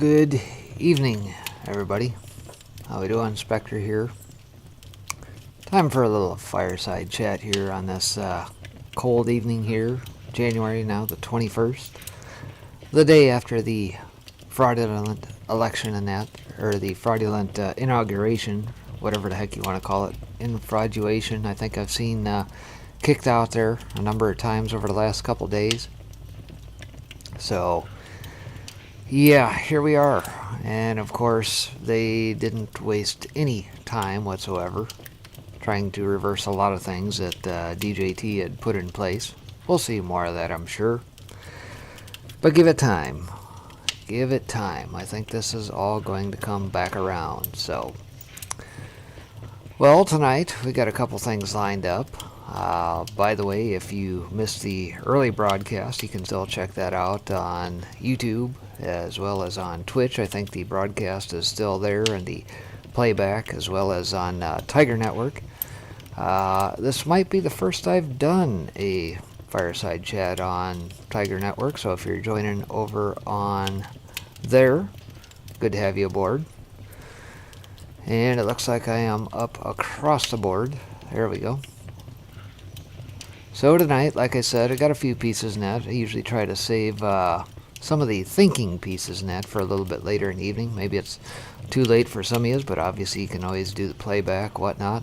Good evening, everybody. How we doing? Spectre here. Time for a little fireside chat here on this cold evening here, January now, the 21st. The day after the fraudulent election and that, or the fraudulent inauguration, whatever the heck you want to call it. Infraudulation, I think I've seen kicked out there a number of times over the last couple days. So, yeah, here we are. And of course, they didn't waste any time whatsoever trying to reverse a lot of things that DJT had put in place. We'll see more of that, I'm sure. But give it time. Give it time. I think this is all going to come back around. So, well, tonight we got a couple things lined up. By the way, if you missed the early broadcast, you can still check that out on YouTube as well as on Twitch. I think the broadcast is still there and the playback as well as on Tiger Network. This might be the first I've done a fireside chat on Tiger Network, so if you're joining over on there, good to have you aboard. And it looks like I am up across the board. There we go. So tonight, like I said, I got a few pieces in that. I usually try to save some of the thinking pieces in that for a little bit later in the evening. Maybe it's too late for some of you, but obviously you can always do the playback, whatnot.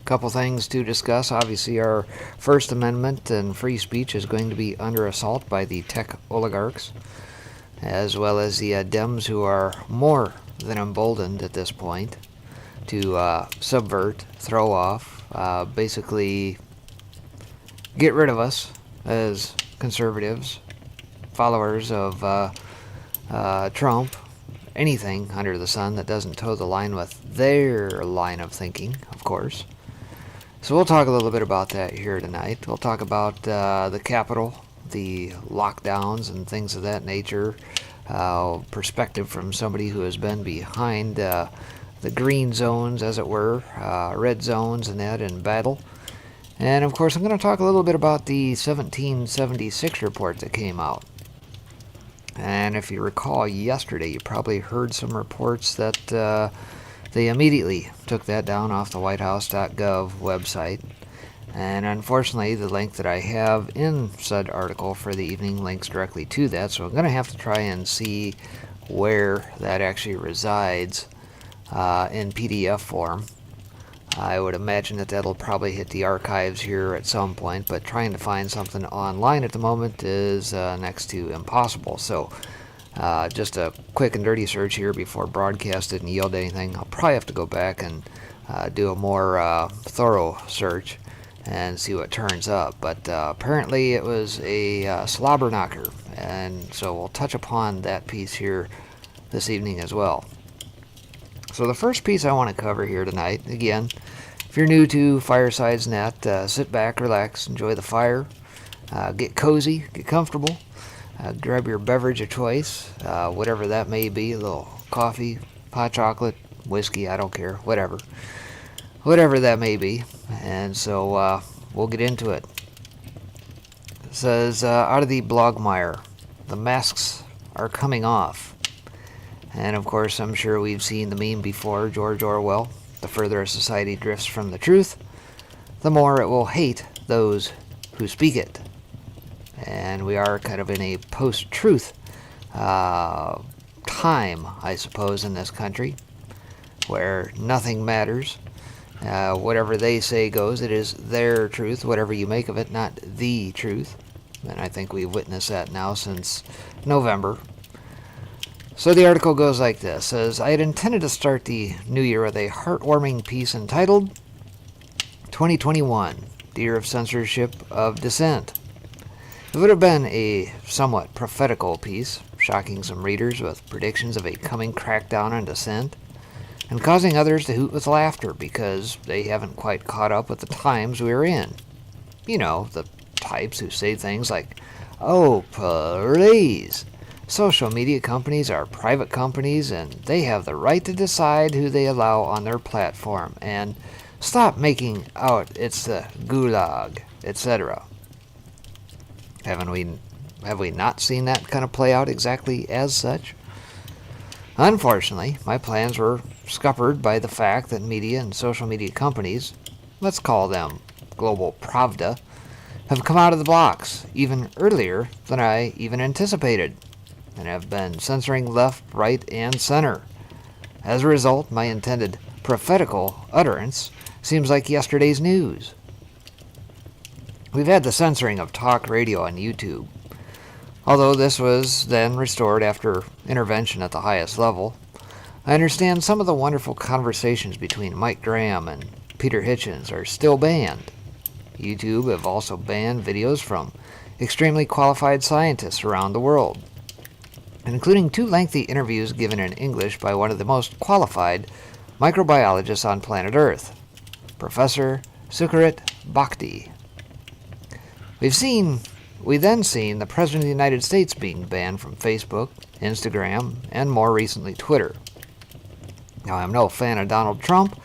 Couple things to discuss. Obviously our First Amendment and free speech is going to be under assault by the tech oligarchs, as well as the Dems, who are more than emboldened at this point to subvert, throw off, basically get rid of us as conservatives, followers of Trump, anything under the sun that doesn't toe the line with their line of thinking, of course. So we'll talk a little bit about that here tonight. We'll talk about the Capitol, the lockdowns and things of that nature, perspective from somebody who has been behind the green zones, as it were, red zones and that in battle. And of course I'm going to talk a little bit about the 1776 report that came out. And if you recall yesterday, you probably heard some reports that they immediately took that down off the whitehouse.gov website. And unfortunately, the link that I have in said article for the evening links directly to that. So I'm going to have to try and see where that actually resides in PDF form. I would imagine that that'll probably hit the archives here at some point, but trying to find something online at the moment is next to impossible. So just a quick and dirty search here before broadcast didn't yield anything. I'll probably have to go back and do a more thorough search and see what turns up. But apparently it was a slobber knocker, and so we'll touch upon that piece here this evening as well. So the first piece I want to cover here tonight, again, if you're new to Firesides Net, sit back, relax, enjoy the fire, get cozy, get comfortable, grab your beverage of choice, whatever that may be, a little coffee, hot chocolate, whiskey, I don't care, whatever that may be. And so we'll get into it. It says, out of the Blogmire, the masks are coming off. And of course, I'm sure we've seen the meme before, George Orwell. The further a society drifts from the truth, the more it will hate those who speak it. And we are kind of in a post-truth time, I suppose, in this country, where nothing matters. Whatever they say goes. It is their truth, whatever you make of it, not the truth. And I think we've witnessed that now since November. So the article goes like this. Says, I had intended to start the new year with a heartwarming piece entitled 2021, the Year of Censorship of Dissent. It would have been a somewhat prophetical piece, shocking some readers with predictions of a coming crackdown on dissent, and causing others to hoot with laughter because they haven't quite caught up with the times we're in. You know, the types who say things like, oh, please. Social media companies are private companies and they have the right to decide who they allow on their platform, and stop making out it's the gulag, etc. Haven't we Have we not seen that kind of play out exactly as such? Unfortunately, my plans were scuppered by the fact that media and social media companies, let's call them global Pravda, have come out of the blocks even earlier than I even anticipated, and have been censoring left, right, and center. As a result, my intended prophetical utterance seems like yesterday's news. We've had the censoring of talk radio on YouTube. Although this was then restored after intervention at the highest level, I understand some of the wonderful conversations between Mike Graham and Peter Hitchens are still banned. YouTube have also banned videos from extremely qualified scientists around the world, including 2 lengthy interviews given in English by one of the most qualified microbiologists on planet Earth, Professor Sucharit Bhakti. We then seen the President of the United States being banned from Facebook, Instagram, and more recently Twitter. Now, I'm no fan of Donald Trump,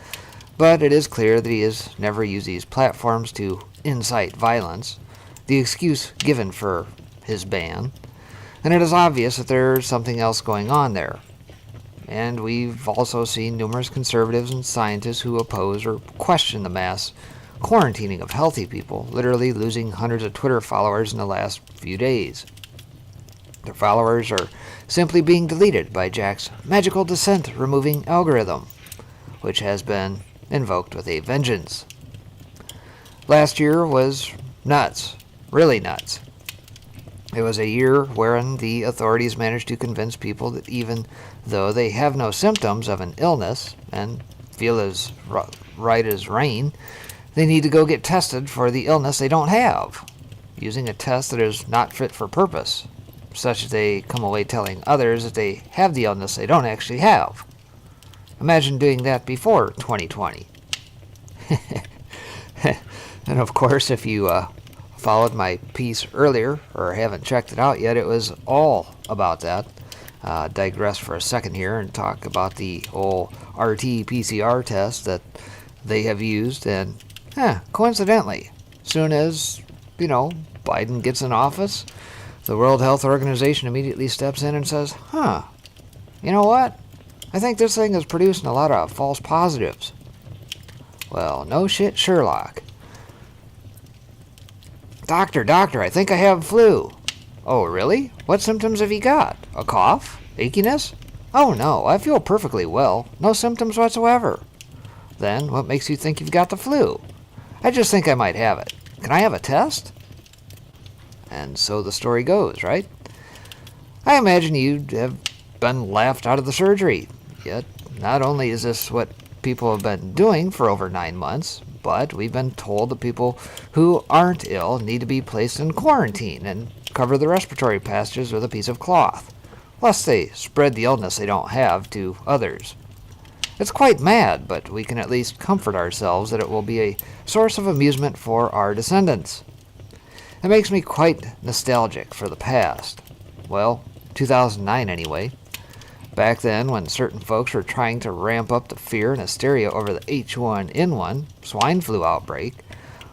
but it is clear that he has never used these platforms to incite violence, the excuse given for his ban, and it is obvious that there's something else going on there. And we've also seen numerous conservatives and scientists who oppose or question the mass quarantining of healthy people, literally losing hundreds of Twitter followers in the last few days. Their followers are simply being deleted by Jack's magical dissent removing algorithm, which has been invoked with a vengeance. Last year was nuts, really nuts. It was a year wherein the authorities managed to convince people that even though they have no symptoms of an illness and feel as right as rain, they need to go get tested for the illness they don't have, using a test that is not fit for purpose, such that they come away telling others that they have the illness they don't actually have. Imagine doing that before 2020. And of course, if you followed my piece earlier, or haven't checked it out yet, it was all about that. Digress for a second here and talk about the old RT-PCR test that they have used, and coincidentally, soon as, Biden gets in office, the World Health Organization immediately steps in and says, you know what? I think this thing is producing a lot of false positives. Well, no shit, Sherlock. Doctor, I think I have flu. Oh, really? What symptoms have you got? A cough? Achiness? Oh, no, I feel perfectly well. No symptoms whatsoever. Then, what makes you think you've got the flu? I just think I might have it. Can I have a test? And so the story goes, right? I imagine you'd have been laughed out of the surgery. Yet, not only is this what people have been doing for over 9 months, but we've been told that people who aren't ill need to be placed in quarantine and cover the respiratory passages with a piece of cloth, lest they spread the illness they don't have to others. It's quite mad, but we can at least comfort ourselves that it will be a source of amusement for our descendants. It makes me quite nostalgic for the past. Well, 2009 anyway. Back then, when certain folks were trying to ramp up the fear and hysteria over the H1N1 swine flu outbreak,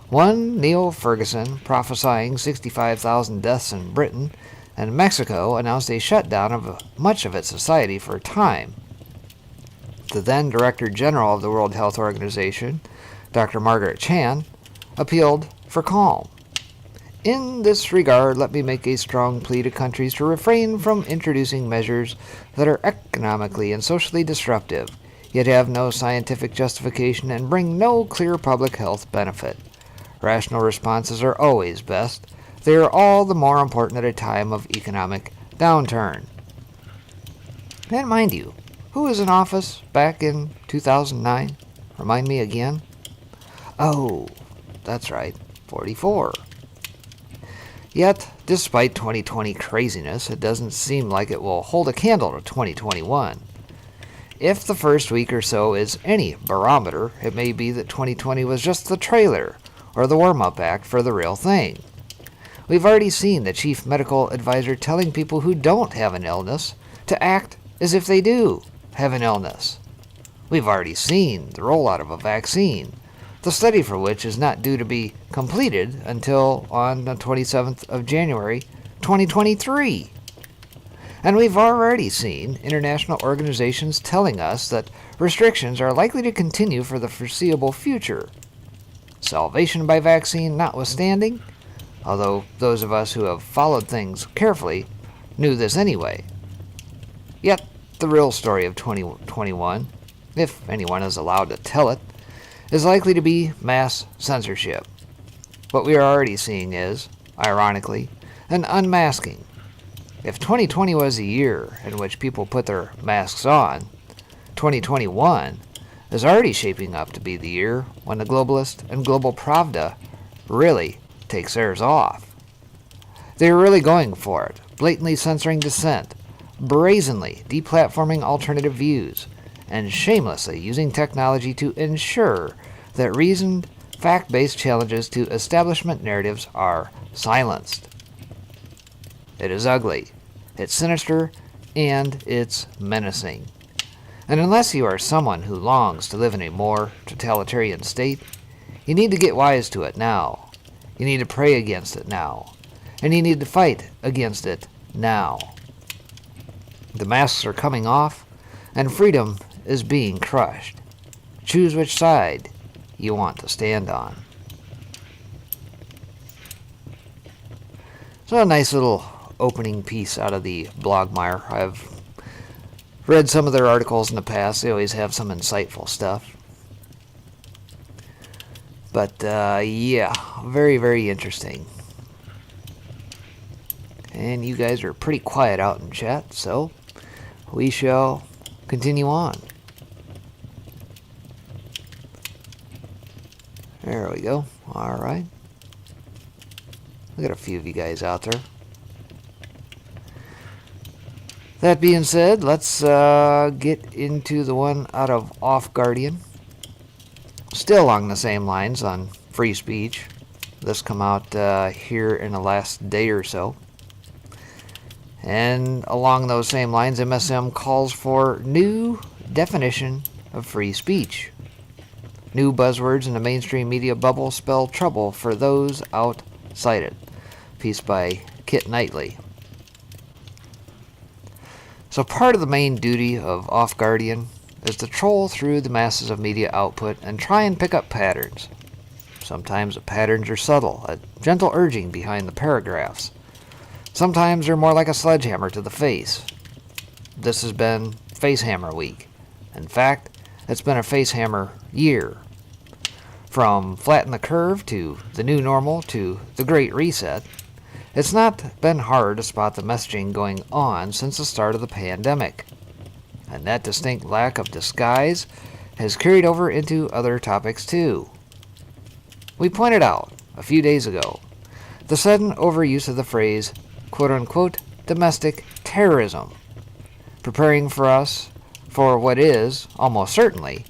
one Neil Ferguson prophesying 65,000 deaths in Britain, and Mexico announced a shutdown of much of its society for a time. The then Director General of the World Health Organization, Dr. Margaret Chan, appealed for calm. In this regard, let me make a strong plea to countries to refrain from introducing measures that are economically and socially disruptive, yet have no scientific justification and bring no clear public health benefit. Rational responses are always best. They are all the more important at a time of economic downturn. And mind you, who was in office back in 2009? Remind me again? Oh, that's right, 44. Yet, despite 2020 craziness, it doesn't seem like it will hold a candle to 2021. If the first week or so is any barometer, it may be that 2020 was just the trailer, or the warm-up act for the real thing. We've already seen the chief medical advisor telling people who don't have an illness to act as if they do have an illness. We've already seen the rollout of a vaccine, the study for which is not due to be completed until on the 27th of January, 2023. And we've already seen international organizations telling us that restrictions are likely to continue for the foreseeable future. Salvation by vaccine notwithstanding, although those of us who have followed things carefully knew this anyway. Yet, the real story of 2021, if anyone is allowed to tell it, is likely to be mass censorship. What we are already seeing is, ironically, an unmasking. If 2020 was a year in which people put their masks on, 2021 is already shaping up to be the year when the globalist and global pravda really takes theirs off. They are really going for it, blatantly censoring dissent, brazenly deplatforming alternative views, and shamelessly using technology to ensure that reasoned, fact-based challenges to establishment narratives are silenced. It is ugly, it's sinister, and it's menacing. And unless you are someone who longs to live in a more totalitarian state, you need to get wise to it now. You need to pray against it now. And you need to fight against it now. The masks are coming off, and freedom is being crushed. Choose which side you want to stand on. So a nice little opening piece out of the Blogmire. I've read some of their articles in the past. They always have some insightful stuff. But yeah, very, very interesting. And you guys are pretty quiet out in chat, so we shall continue on. There we go. All right. We got a few of you guys out there. That being said, let's get into the one out of Off Guardian. Still along the same lines on free speech. This come out here in the last day or so. And along those same lines, MSM calls for new definition of free speech. New buzzwords in the mainstream media bubble spell trouble for those outside it. Piece by Kit Knightley. So part of the main duty of Off Guardian is to troll through the masses of media output and try and pick up patterns. Sometimes the patterns are subtle, a gentle urging behind the paragraphs. Sometimes they're more like a sledgehammer to the face. This has been Facehammer Week. In fact, it's been a Facehammer year. From Flatten the Curve to the New Normal to the Great Reset, it's not been hard to spot the messaging going on since the start of the pandemic. And that distinct lack of disguise has carried over into other topics too. We pointed out, a few days ago, the sudden overuse of the phrase, quote-unquote, domestic terrorism, preparing for us for what is, almost certainly,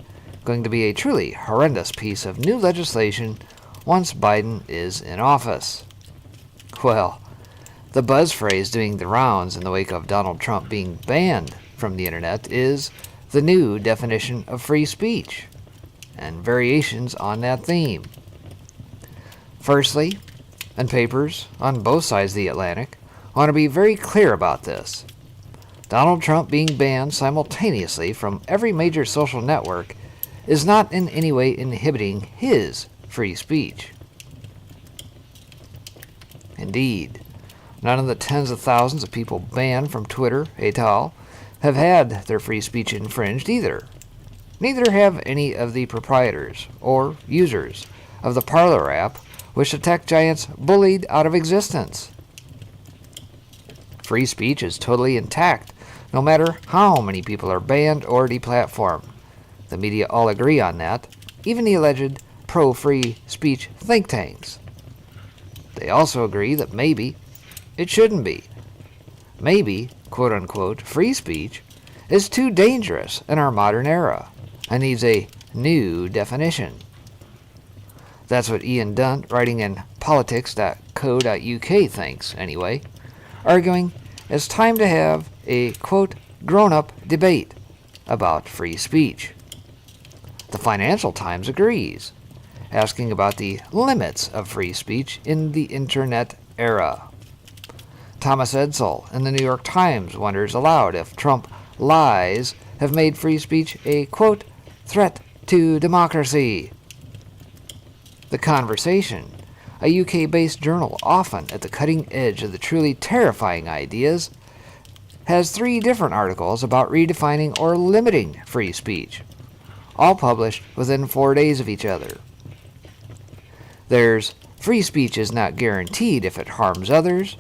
going to be a truly horrendous piece of new legislation once Biden is in office. Well, the buzz phrase doing the rounds in the wake of Donald Trump being banned from the internet is the new definition of free speech, and variations on that theme. Firstly, and papers on both sides of the Atlantic want to be very clear about this. Donald Trump being banned simultaneously from every major social network is not in any way inhibiting his free speech. Indeed, none of the tens of thousands of people banned from Twitter et al. Have had their free speech infringed either. Neither have any of the proprietors or users of the Parler app, which the tech giants bullied out of existence. Free speech is totally intact, no matter how many people are banned or deplatformed. The media all agree on that, even the alleged pro-free speech think tanks. They also agree that maybe it shouldn't be. Maybe, quote-unquote, free speech is too dangerous in our modern era and needs a new definition. That's what Ian Dunt, writing in politics.co.uk, thinks, anyway, arguing it's time to have a, quote, grown-up debate about free speech. The Financial Times agrees, asking about the limits of free speech in the internet era. Thomas Edsall in the New York Times wonders aloud if Trump lies have made free speech a, quote, threat to democracy. The Conversation, a UK-based journal often at the cutting edge of the truly terrifying ideas, has 3 different articles about redefining or limiting free speech, all published within 4 days of each other. There's Free Speech is Not Guaranteed If It Harms Others,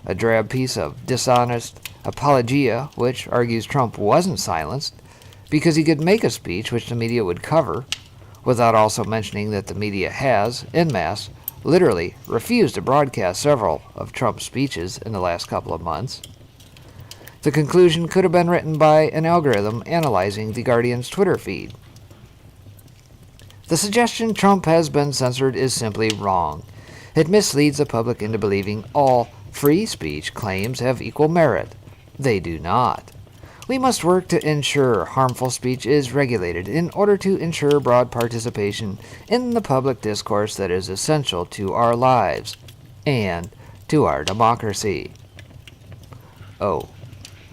a drab piece of dishonest apologia which argues Trump wasn't silenced because he could make a speech which the media would cover, without also mentioning that the media has, en masse, literally refused to broadcast several of Trump's speeches in the last couple of months. The conclusion could have been written by an algorithm analyzing The Guardian's Twitter feed. The suggestion Trump has been censored is simply wrong. It misleads the public into believing all free speech claims have equal merit. They do not. We must work to ensure harmful speech is regulated in order to ensure broad participation in the public discourse that is essential to our lives and to our democracy. Oh,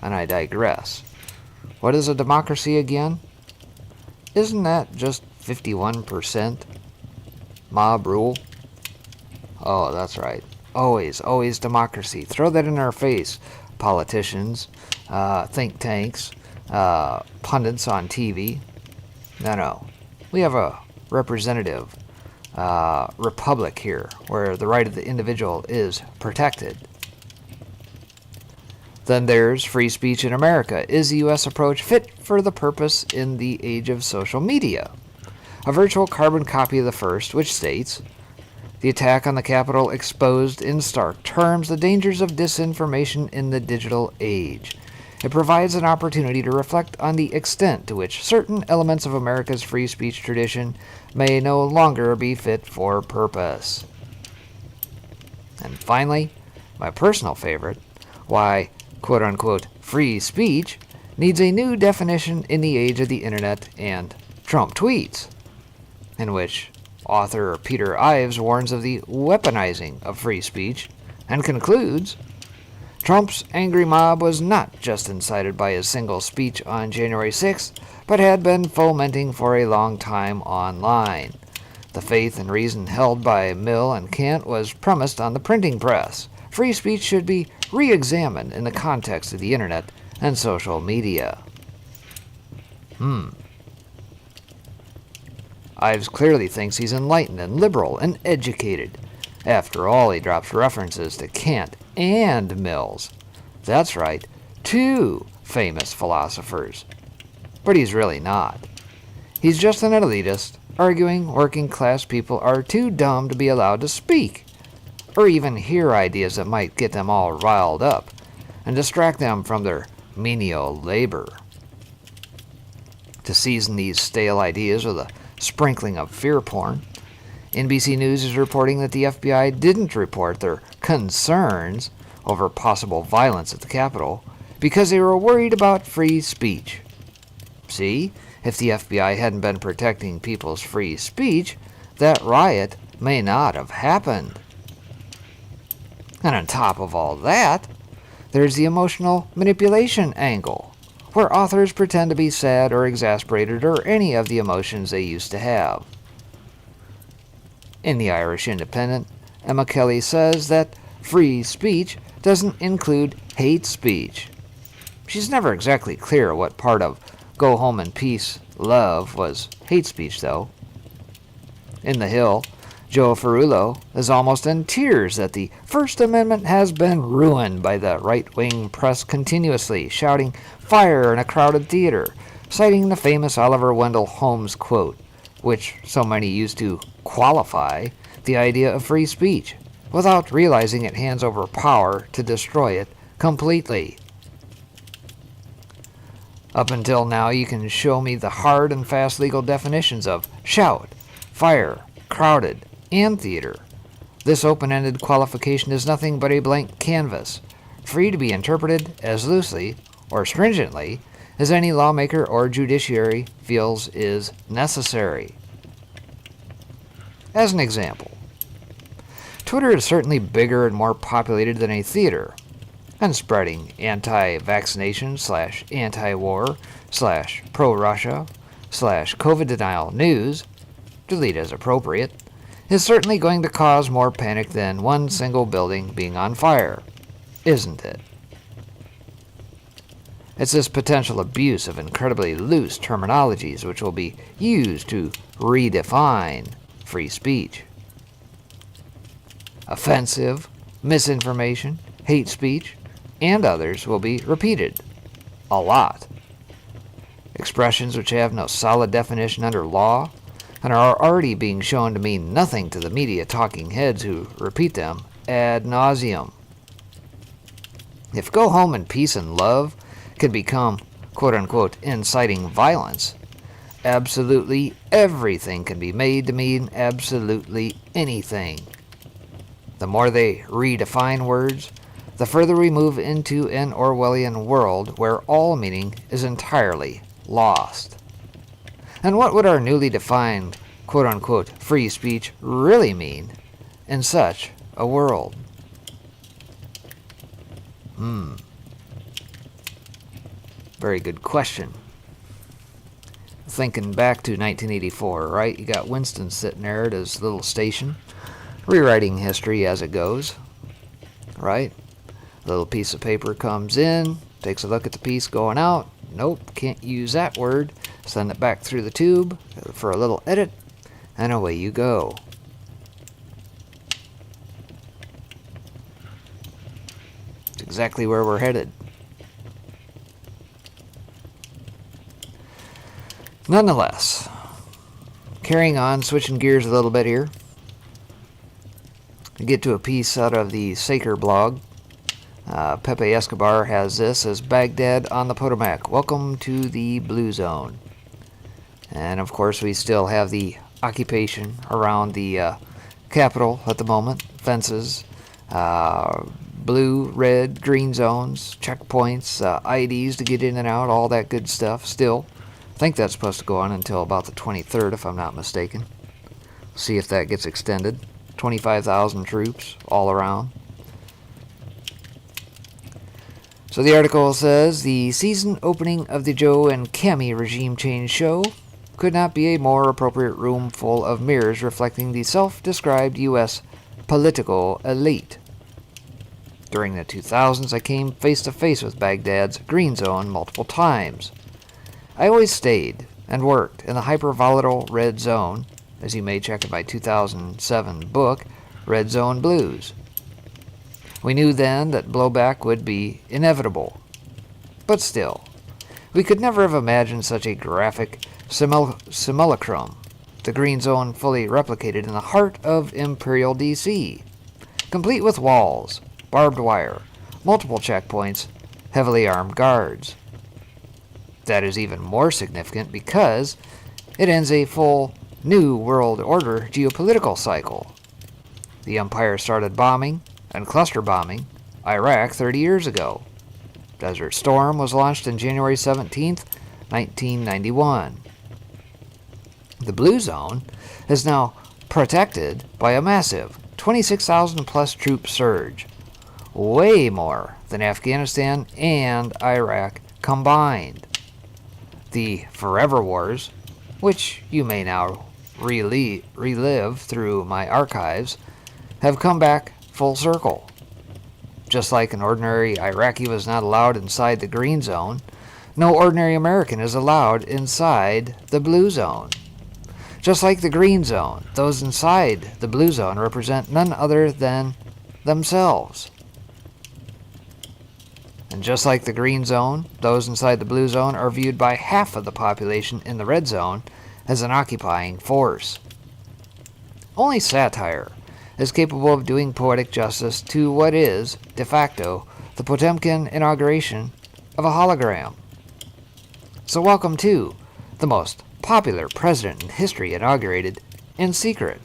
and I digress. What is a democracy again? Isn't that just 51% mob rule? Oh, that's right. Always democracy. Throw that in our face, politicians, think tanks, pundits on TV. No. We have a representative republic here where the right of the individual is protected. Then there's free speech in America. Is the U.S. approach fit for the purpose in the age of social media? A virtual carbon copy of the first, which states, the attack on the Capitol exposed in stark terms the dangers of disinformation in the digital age. It provides an opportunity to reflect on the extent to which certain elements of America's free speech tradition may no longer be fit for purpose. And finally, my personal favorite, why, quote-unquote, free speech needs a new definition in the age of the internet and Trump tweets, in which author Peter Ives warns of the weaponizing of free speech and concludes, Trump's angry mob was not just incited by his single speech on January 6th, but had been fomenting for a long time online. The faith and reason held by Mill and Kant was premised on the printing press. Free speech should be re-examined in the context of the internet and social media. Ives clearly thinks he's enlightened and liberal and educated. After all, he drops references to Kant and Mills. That's right, 2 famous philosophers. But he's really not. He's just an elitist, arguing working class people are too dumb to be allowed to speak, or even hear ideas that might get them all riled up and distract them from their menial labor. To season these stale ideas with a sprinkling of fear porn, NBC News is reporting that the FBI didn't report their concerns over possible violence at the Capitol because they were worried about free speech. See, if the FBI hadn't been protecting people's free speech, that riot may not have happened. And on top of all that, there's the emotional manipulation angle, where authors pretend to be sad or exasperated or any of the emotions they used to have. In the Irish Independent, Emma Kelly says that free speech doesn't include hate speech. She's never exactly clear what part of go home in peace, love was hate speech, though. In The Hill, Joe Ferrullo is almost in tears that the First Amendment has been ruined by the right-wing press continuously shouting fire in a crowded theater, citing the famous Oliver Wendell Holmes quote, which so many used to qualify the idea of free speech, without realizing it hands over power to destroy it completely. Up until now, you can show me the hard and fast legal definitions of shout, fire, crowded, and theater. This open-ended qualification is nothing but a blank canvas, free to be interpreted as loosely or stringently as any lawmaker or judiciary feels is necessary. As an example, Twitter is certainly bigger and more populated than a theater, and spreading anti-vaccination slash anti-war slash pro-Russia slash COVID denial news, delete as appropriate, is certainly going to cause more panic than one single building being on fire, isn't it? It's this potential abuse of incredibly loose terminologies which will be used to redefine free speech. Offensive, misinformation, hate speech, and others will be repeated. A lot. Expressions which have no solid definition under law and are already being shown to mean nothing to the media talking heads who repeat them ad nauseum. If go home in peace and love can become quote-unquote inciting violence, absolutely everything can be made to mean absolutely anything. The more they redefine words, the further we move into an Orwellian world where all meaning is entirely lost. And what would our newly defined quote-unquote free speech really mean in such a world? Very good question. Thinking back to 1984, right? You got Winston sitting there at his little station, rewriting history as it goes, right? A little piece of paper comes in, takes a look at the piece going out. Nope, can't use that word. Send it back through the tube for a little edit, and away you go. It's exactly where we're headed. Nonetheless, carrying on, switching gears a little bit here. I get to a piece out of the Saker blog. Pepe Escobar has this as Baghdad on the Potomac. Welcome to the Blue Zone. And of course we still have the occupation around the Capitol at the moment. Fences, blue, red, green zones, checkpoints, IDs to get in and out, all that good stuff still. I think that's supposed to go on until about the 23rd if I'm not mistaken. See if that gets extended. 25,000 troops all around. So the article says, the season opening of the Joe and Cami regime change show could not be a more appropriate room full of mirrors reflecting the self-described U.S. political elite. During the 2000s, I came face to face with Baghdad's green zone multiple times. I always stayed and worked in the hyper-volatile red zone, as you may check in my 2007 book, Red Zone Blues. We knew then that blowback would be inevitable. But still, we could never have imagined such a graphic simulacrum, the green zone fully replicated in the heart of Imperial D.C., complete with walls, barbed wire, multiple checkpoints, heavily armed guards. That is even more significant because it ends a full New World Order geopolitical cycle. The Empire started bombing and cluster bombing Iraq 30 years ago. Desert Storm was launched on January 17th, 1991. The Blue Zone is now protected by a massive 26,000 plus troop surge, way more than Afghanistan and Iraq combined. The Forever Wars, which you may now relive through my archives, have come back full circle. Just like an ordinary Iraqi was not allowed inside the green zone, no ordinary American is allowed inside the blue zone. Just like the green zone, those inside the blue zone represent none other than themselves. And just like the green zone, those inside the blue zone are viewed by half of the population in the red zone as an occupying force. Only satire is capable of doing poetic justice to what is, de facto, the Potemkin inauguration of a hologram. So welcome to the most popular president in history inaugurated in secret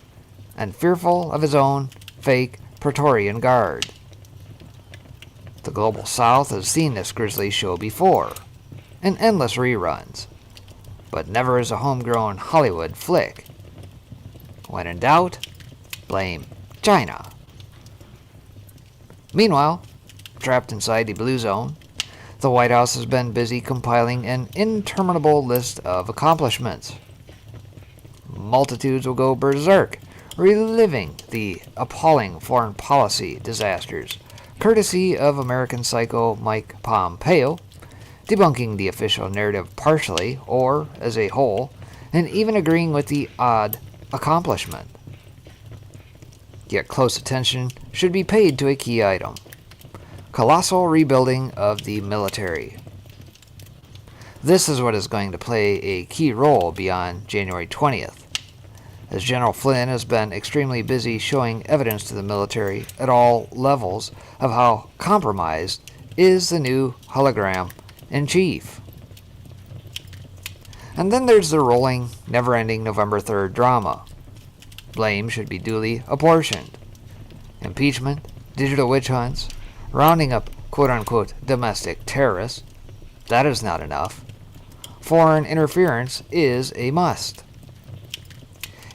and fearful of his own fake Praetorian Guard. The global South has seen this grisly show before, in endless reruns, but never as a homegrown Hollywood flick. When in doubt, blame China. Meanwhile, trapped inside the blue zone, the White House has been busy compiling an interminable list of accomplishments. Multitudes will go berserk, reliving the appalling foreign policy disasters, courtesy of American psycho Mike Pompeo, debunking the official narrative partially or as a whole, and even agreeing with the odd accomplishment. Yet close attention should be paid to a key item: colossal rebuilding of the military. This is what is going to play a key role beyond January 20th, as General Flynn has been extremely busy showing evidence to the military at all levels of how compromised is the new hologram in chief. And then there's the rolling, never-ending November 3rd drama. Blame should be duly apportioned. Impeachment, digital witch hunts, rounding up quote-unquote domestic terrorists. That is not enough. Foreign interference is a must.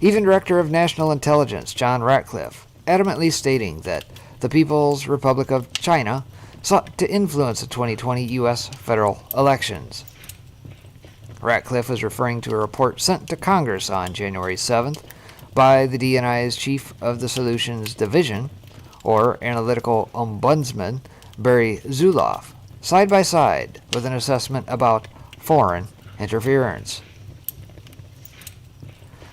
Even Director of National Intelligence John Ratcliffe adamantly stating that the People's Republic of China sought to influence the 2020 U.S. federal elections. Ratcliffe is referring to a report sent to Congress on January 7th by the DNI's Chief of the Solutions Division, or Analytical Ombudsman, Barry Zuloff, side by side with an assessment about foreign interference.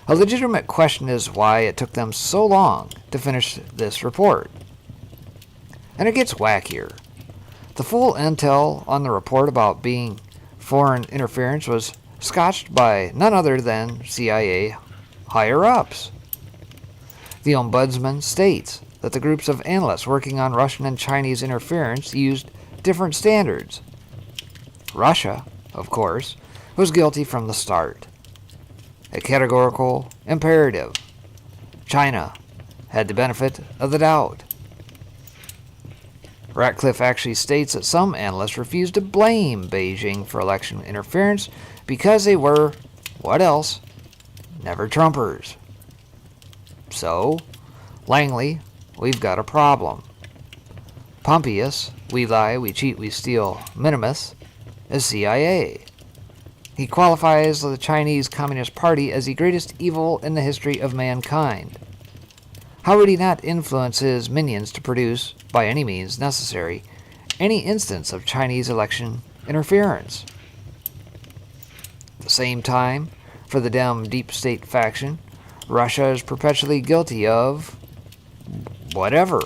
A legitimate question is why it took them so long to finish this report. And it gets wackier. The full intel on the report about being foreign interference was scotched by none other than CIA higher-ups. The Ombudsman states that the groups of analysts working on Russian and Chinese interference used different standards. Russia, of course, was guilty from the start. A categorical imperative. China had the benefit of the doubt. Ratcliffe actually states that some analysts refused to blame Beijing for election interference because they were, what else? Never Trumpers. So, Langley, we've got a problem. Pompeius, we lie, we cheat, we steal, minimus, is CIA. He qualifies the Chinese Communist Party as the greatest evil in the history of mankind. How would he not influence his minions to produce, by any means necessary, any instance of Chinese election interference? At the same time, for the damn deep state faction, Russia is perpetually guilty of whatever.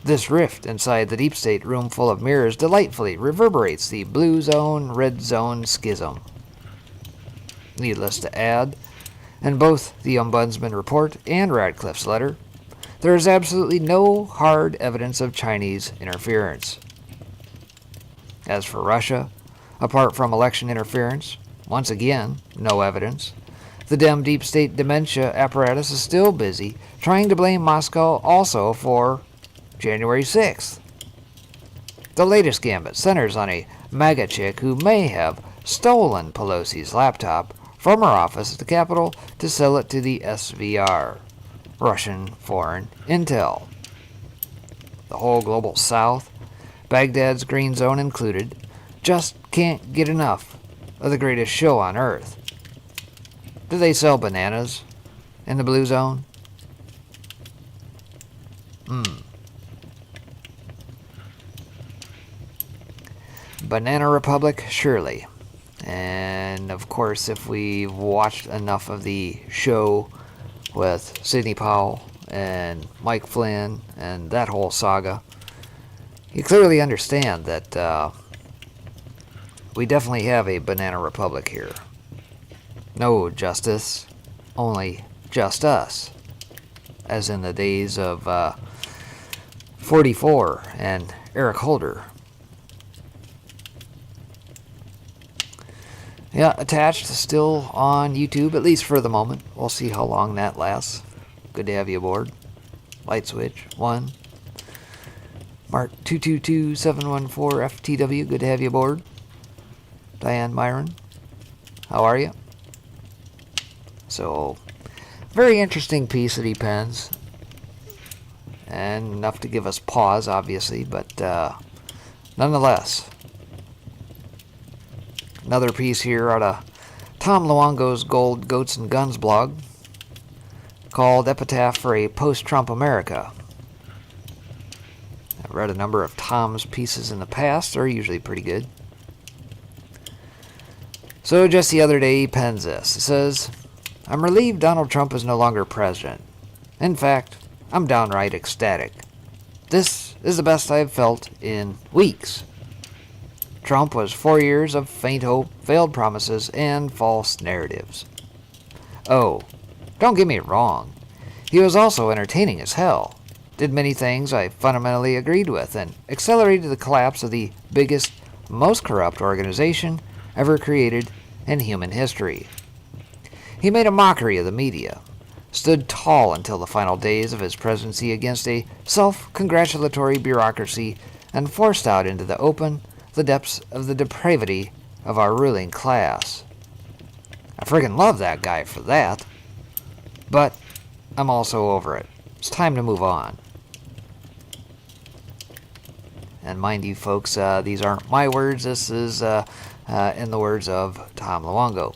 This rift inside the deep state room full of mirrors delightfully reverberates the blue zone, red zone schism. Needless to add, in both the Ombudsman report and Ratcliffe's letter, there is absolutely no hard evidence of Chinese interference. As for Russia, apart from election interference, once again, no evidence. The Dem deep state dementia apparatus is still busy trying to blame Moscow also for January 6th. The latest gambit centers on a MAGA chick who may have stolen Pelosi's laptop from her office at the Capitol to sell it to the SVR, Russian Foreign Intel. The whole global South, Baghdad's green zone included, just can't get enough of the greatest show on earth. Do they sell bananas in the blue zone? Banana Republic, surely. And of course, if we've watched enough of the show with Sidney Powell and Mike Flynn and that whole saga, you clearly understand that we definitely have a Banana Republic here. No justice, only just us, as in the days of 44 and Eric Holder. Yeah, attached, still on YouTube, at least for the moment. We'll see how long that lasts. Good to have you aboard. Light switch, 1. Mark 222714FTW, good to have you aboard. Diane Myron, how are you? So, very interesting piece that he pens. and enough to give us pause, obviously, but nonetheless. Another piece here out of Tom Luongo's Gold, Goats, and Guns blog called Epitaph for a Post-Trump America. I've read a number of Tom's pieces in the past. They're usually pretty good. So just the other day he pens this. It says, "I'm relieved Donald Trump is no longer president. In fact, I'm downright ecstatic. This is the best I've felt in weeks. Trump was 4 years of faint hope, failed promises, and false narratives. Oh, don't get me wrong. He was also entertaining as hell. Did many things I fundamentally agreed with and accelerated the collapse of the biggest, most corrupt organization ever created in human history. He made a mockery of the media, stood tall until the final days of his presidency against a self-congratulatory bureaucracy, and forced out into the open the depths of the depravity of our ruling class. I friggin' love that guy for that. But I'm also over it. It's time to move on." And mind you, folks, these aren't my words. This is in the words of Tom Luongo.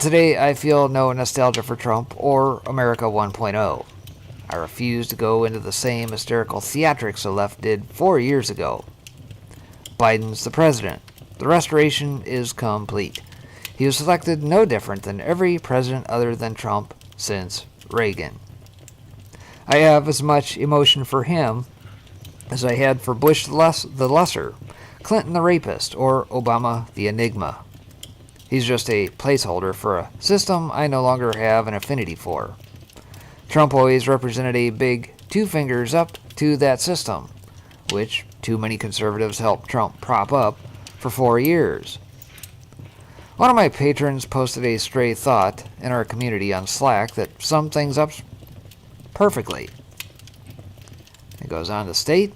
Today, I feel no nostalgia for Trump or America 1.0. I refuse to go into the same hysterical theatrics the left did 4 years ago. Biden's the president. The restoration is complete. He was selected no different than every president other than Trump since Reagan. I have as much emotion for him as I had for Bush the Lesser, Clinton the Rapist, or Obama the Enigma. He's just a placeholder for a system I no longer have an affinity for. Trump always represented a big 2 fingers up to that system, which too many conservatives helped Trump prop up for 4 years. One of my patrons posted a stray thought in our community on Slack that summed things up perfectly. It goes on to state,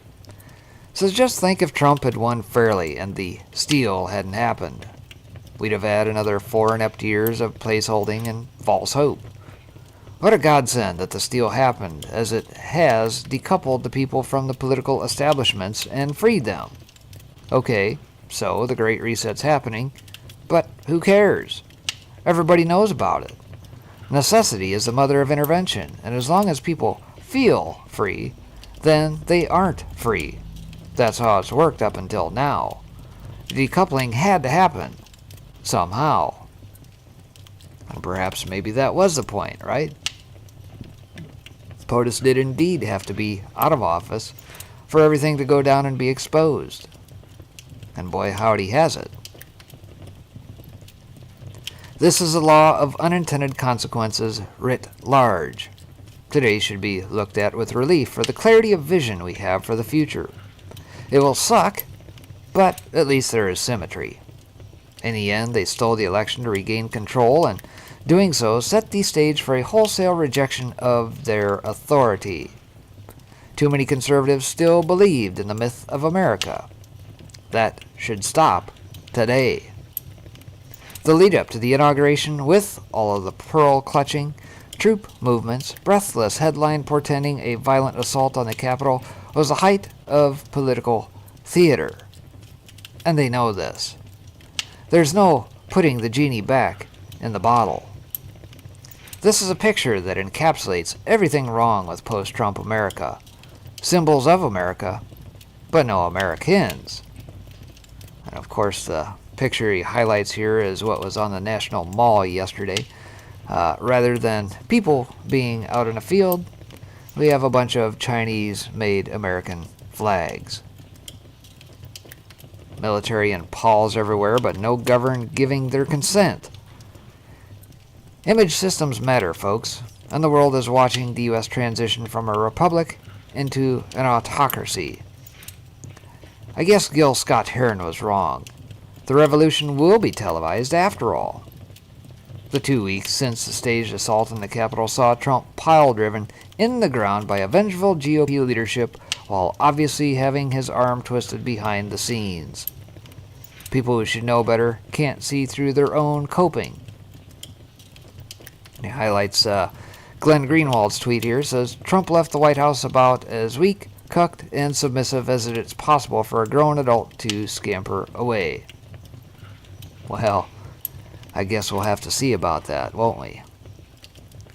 says, "Just think if Trump had won fairly and the steal hadn't happened. We'd have had another 4 inept years of placeholding and false hope. What a godsend that the steal happened, as it has decoupled the people from the political establishments and freed them. Okay, so the Great Reset's happening, but who cares? Everybody knows about it. Necessity is the mother of intervention, and as long as people feel free, then they aren't free. That's how it's worked up until now. The decoupling had to happen, somehow. And perhaps maybe that was the point, right? POTUS did indeed have to be out of office for everything to go down and be exposed. And boy, howdy has it. This is a law of unintended consequences writ large. Today should be looked at with relief for the clarity of vision we have for the future. It will suck, but at least there is symmetry. In the end, they stole the election to regain control, and doing so set the stage for a wholesale rejection of their authority. Too many conservatives still believed in the myth of America. That should stop today. The lead-up to the inauguration, with all of the pearl-clutching, troop movements, breathless headline portending a violent assault on the Capitol, was the height of political theater. And they know this. There's no putting the genie back in the bottle. This is a picture that encapsulates everything wrong with post-Trump America. Symbols of America, but no Americans. And of course, the picture he highlights here is what was on the National Mall yesterday. Rather than people being out in a field, we have a bunch of Chinese-made American flags. Military and PALs everywhere, but no government giving their consent. Image systems matter, folks, and the world is watching the U.S. transition from a republic into an autocracy. I guess Gil Scott-Heron was wrong. The revolution will be televised after all. The 2 weeks since the staged assault on the Capitol saw Trump pile-driven in the ground by a vengeful GOP leadership while obviously having his arm twisted behind the scenes. People who should know better can't see through their own coping. He highlights Glenn Greenwald's tweet here says, Trump left the White House about as weak, cucked, and submissive as it is possible for a grown adult to scamper away. Well, I guess we'll have to see about that, won't we?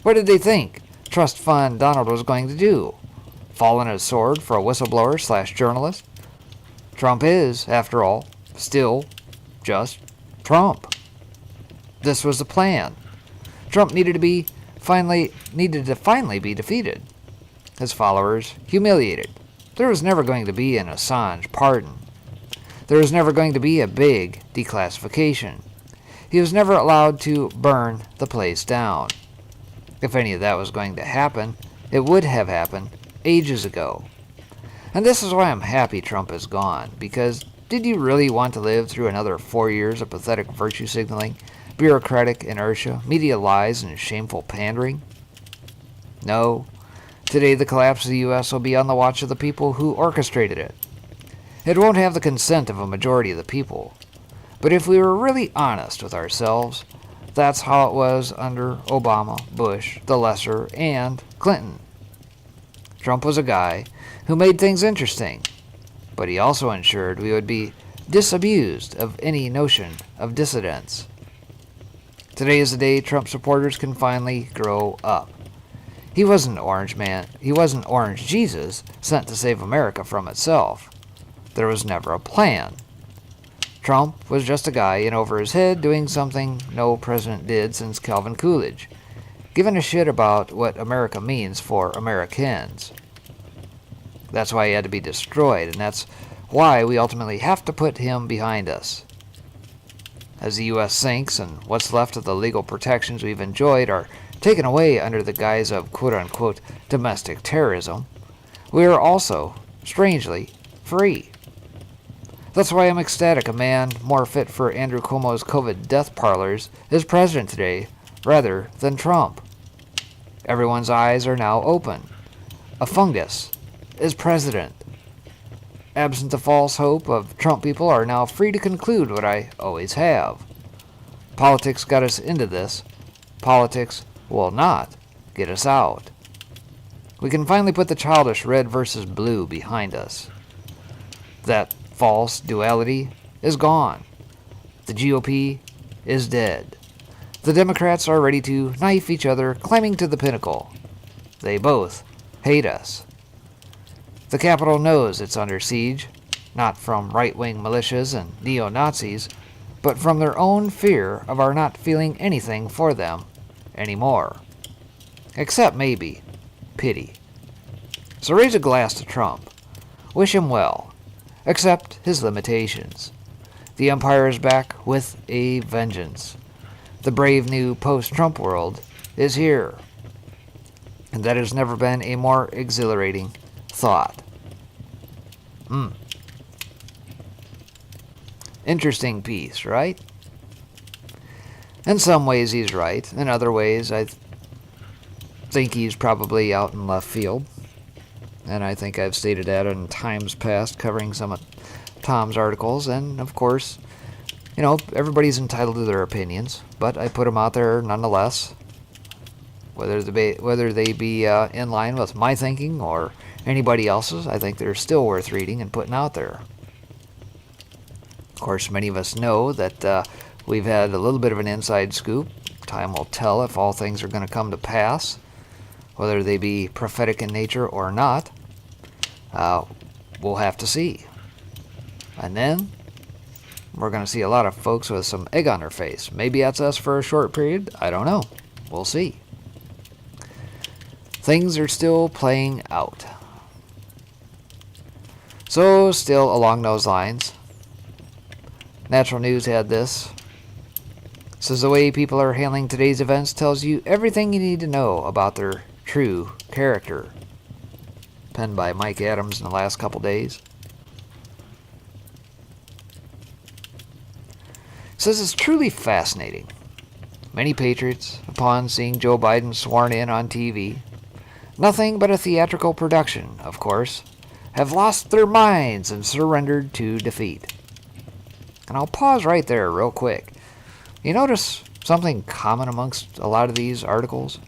What did they think Trust Fund Donald was going to do? Fall on his sword for a whistleblower/journalist? Trump is, after all, still just Trump. This was the plan. Trump needed to finally be defeated. His followers humiliated. There was never going to be an Assange pardon. There was never going to be a big declassification. He was never allowed to burn the place down. If any of that was going to happen, it would have happened ages ago. And this is why I'm happy Trump is gone, because did you really want to live through another 4 years of pathetic virtue signaling, bureaucratic inertia, media lies, and shameful pandering? No. Today the collapse of the U.S. will be on the watch of the people who orchestrated it. It won't have the consent of a majority of the people. But if we were really honest with ourselves, that's how it was under Obama, Bush, the Lesser, and Clinton. Trump was a guy who made things interesting, but he also ensured we would be disabused of any notion of dissidence. Today is the day Trump supporters can finally grow up. He wasn't Orange Man. He wasn't Orange Jesus sent to save America from itself. There was never a plan. Trump was just a guy in over his head doing something no president did since Calvin Coolidge, giving a shit about what America means for Americans. That's why he had to be destroyed, and that's why we ultimately have to put him behind us. As the U.S. sinks and what's left of the legal protections we've enjoyed are taken away under the guise of quote-unquote domestic terrorism, we are also, strangely, free. That's why I'm ecstatic a man more fit for Andrew Cuomo's COVID death parlors is president today, rather than Trump. Everyone's eyes are now open. A fungus is president. Absent the false hope of Trump people are now free to conclude what I always have. Politics got us into this. Politics will not get us out. We can finally put the childish red versus blue behind us. That false duality is gone. The GOP is dead. The Democrats are ready to knife each other, climbing to the pinnacle. They both hate us. The Capitol knows it's under siege, not from right-wing militias and neo-Nazis, but from their own fear of our not feeling anything for them anymore. Except maybe pity. So raise a glass to Trump. Wish him well. Accept his limitations. The empire is back with a vengeance. The brave new post-Trump world is here. And that has never been a more exhilarating thought. Interesting piece, right? In some ways he's right. In other ways I think he's probably out in left field. And I think I've stated that in times past covering some of Tom's articles. And, of course, everybody's entitled to their opinions. But I put them out there nonetheless. Whether they be in line with my thinking or anybody else's, I think they're still worth reading and putting out there. Of course, many of us know that we've had a little bit of an inside scoop. Time will tell if all things are going to come to pass, whether they be prophetic in nature or not. We'll have to see. And then we're going to see a lot of folks with some egg on their face. Maybe that's us for a short period. I don't know. We'll see. Things are still playing out. So, still along those lines, Natural News had this. Says the way people are handling today's events tells you everything you need to know about their true character. Penned by Mike Adams in the last couple days. Says it's truly fascinating. Many patriots, upon seeing Joe Biden sworn in on TV, nothing but a theatrical production, of course, have lost their minds and surrendered to defeat. And I'll pause right there real quick. You notice something common amongst a lot of these articles?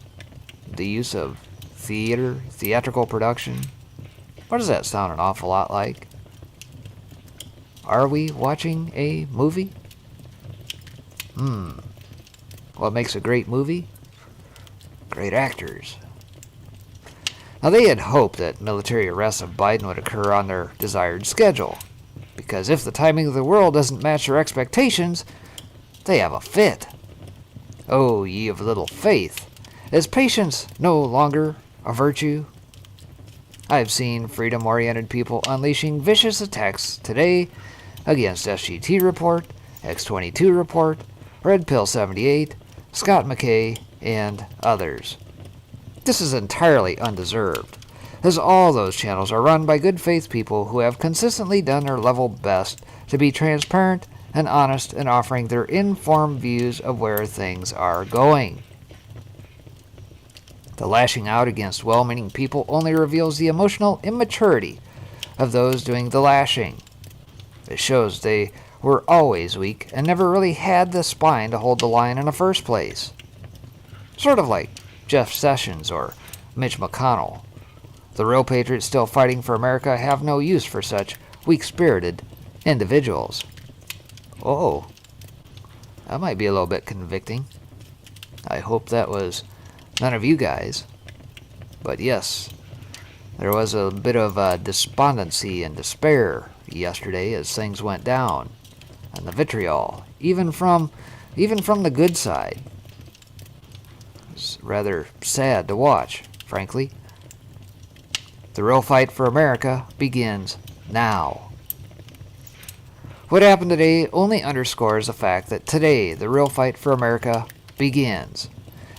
the use of theatrical production. What does that sound an awful lot like? Are we watching a movie? What makes a great movie? Great actors. Now, they had hoped that military arrests of Biden would occur on their desired schedule, because if the timing of the world doesn't match their expectations, they have a fit. Oh, ye of little faith, is patience no longer a virtue? I've seen freedom-oriented people unleashing vicious attacks today against SGT Report, X22 Report, Red Pill 78, Scott McKay, and others. This is entirely undeserved, as all those channels are run by good faith people who have consistently done their level best to be transparent and honest in offering their informed views of where things are going. The lashing out against well-meaning people only reveals the emotional immaturity of those doing the lashing. It shows they were always weak and never really had the spine to hold the line in the first place. Sort of like Jeff Sessions or Mitch McConnell. The real patriots still fighting for America have no use for such weak-spirited individuals. Oh, that might be a little bit convicting. I hope that was none of you guys. But yes, there was a bit of despondency and despair yesterday as things went down, and the vitriol, even from the good side. It's rather sad to watch, frankly. The real fight for America begins now. What happened today only underscores the fact that today the real fight for America begins,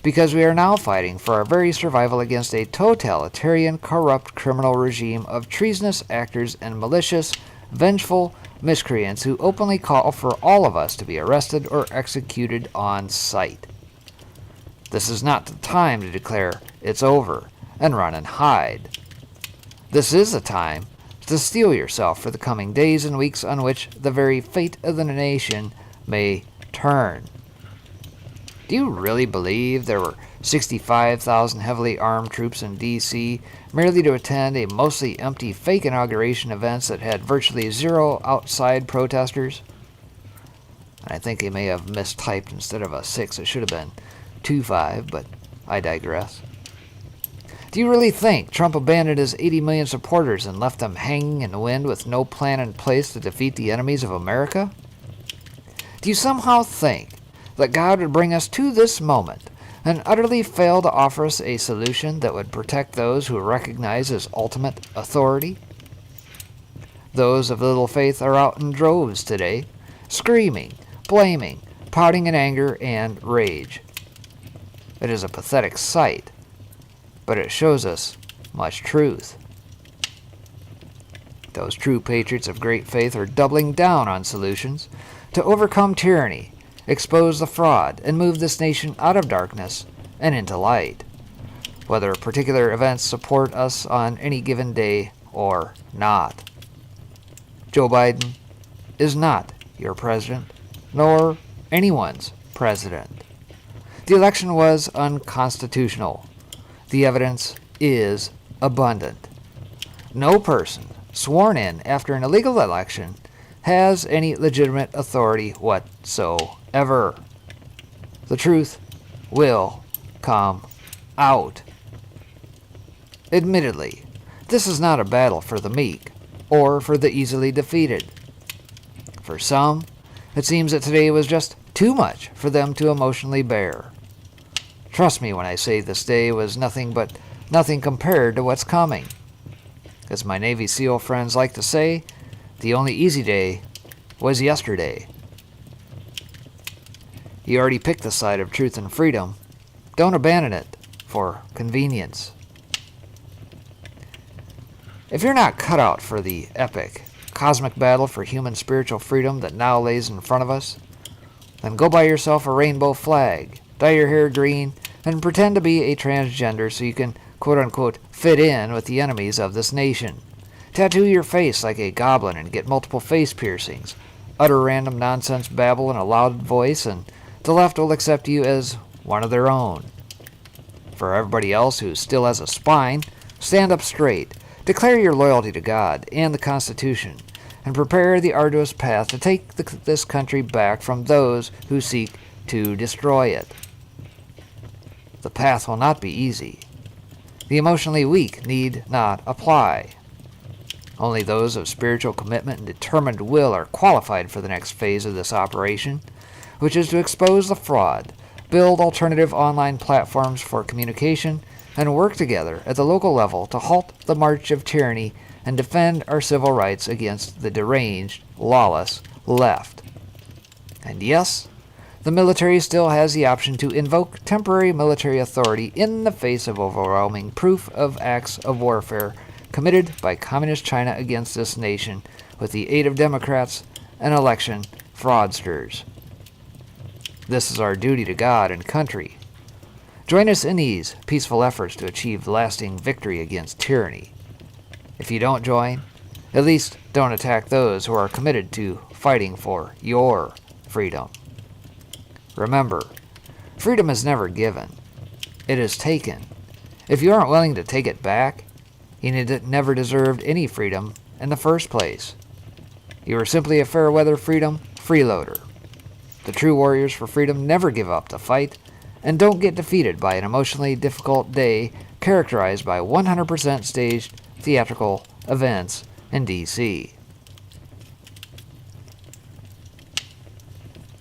because we are now fighting for our very survival against a totalitarian, corrupt criminal regime of treasonous actors and malicious, vengeful miscreants who openly call for all of us to be arrested or executed on sight. This is not the time to declare it's over and run and hide. This is the time to steel yourself for the coming days and weeks on which the very fate of the nation may turn. Do you really believe there were 65,000 heavily armed troops in D.C. merely to attend a mostly empty fake inauguration events that had virtually zero outside protesters? I think they may have mistyped instead of a 6. It should have been 25, but I digress. Do you really think Trump abandoned his 80 million supporters and left them hanging in the wind with no plan in place to defeat the enemies of America? Do you somehow think that God would bring us to this moment and utterly fail to offer us a solution that would protect those who recognize his ultimate authority? Those of little faith are out in droves today, screaming, blaming, pouting in anger and rage. It is a pathetic sight, but it shows us much truth. Those true patriots of great faith are doubling down on solutions to overcome tyranny, expose the fraud, and move this nation out of darkness and into light, whether particular events support us on any given day or not. Joe Biden is not your president, nor anyone's president. The election was unconstitutional. The evidence is abundant. No person sworn in after an illegal election has any legitimate authority whatsoever. The truth will come out. Admittedly, this is not a battle for the meek or for the easily defeated. For some, it seems that today was just too much for them to emotionally bear. Trust me when I say this day was nothing compared to what's coming. As my Navy SEAL friends like to say, the only easy day was yesterday. You already picked the side of truth and freedom. Don't abandon it for convenience. If you're not cut out for the epic, cosmic battle for human spiritual freedom that now lays in front of us, then go buy yourself a rainbow flag, dye your hair green, and pretend to be a transgender so you can quote-unquote fit in with the enemies of this nation. Tattoo your face like a goblin and get multiple face piercings. Utter random nonsense babble in a loud voice and the left will accept you as one of their own. For everybody else who still has a spine, stand up straight, declare your loyalty to God and the Constitution, and prepare the arduous path to take this country back from those who seek to destroy it. The path will not be easy. The emotionally weak need not apply. Only those of spiritual commitment and determined will are qualified for the next phase of this operation, which is to expose the fraud, build alternative online platforms for communication, and work together at the local level to halt the march of tyranny and defend our civil rights against the deranged, lawless left. And yes, the military still has the option to invoke temporary military authority in the face of overwhelming proof of acts of warfare committed by Communist China against this nation with the aid of Democrats and election fraudsters. This is our duty to God and country. Join us in these peaceful efforts to achieve lasting victory against tyranny. If you don't join, at least don't attack those who are committed to fighting for your freedom. Remember, freedom is never given. It is taken. If you aren't willing to take it back, you never deserved any freedom in the first place. You are simply a fair-weather freedom freeloader. The true warriors for freedom never give up the fight and don't get defeated by an emotionally difficult day characterized by 100% staged theatrical events in D.C.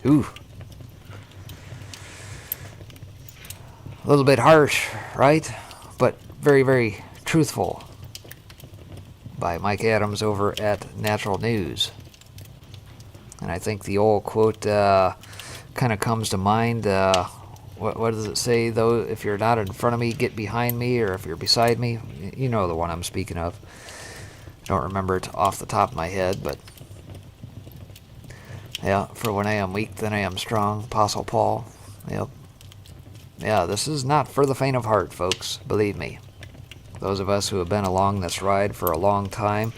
Ooh. A little bit harsh, right? But very, very truthful. By Mike Adams over at Natural News. And I think the old quote kind of comes to mind. What does it say, though? If you're not in front of me, get behind me, or if you're beside me. You know the one I'm speaking of. I don't remember it off the top of my head, but yeah, for when I am weak, then I am strong. Apostle Paul. Yep. Yeah, this is not for the faint of heart, folks. Believe me. Those of us who have been along this ride for a long time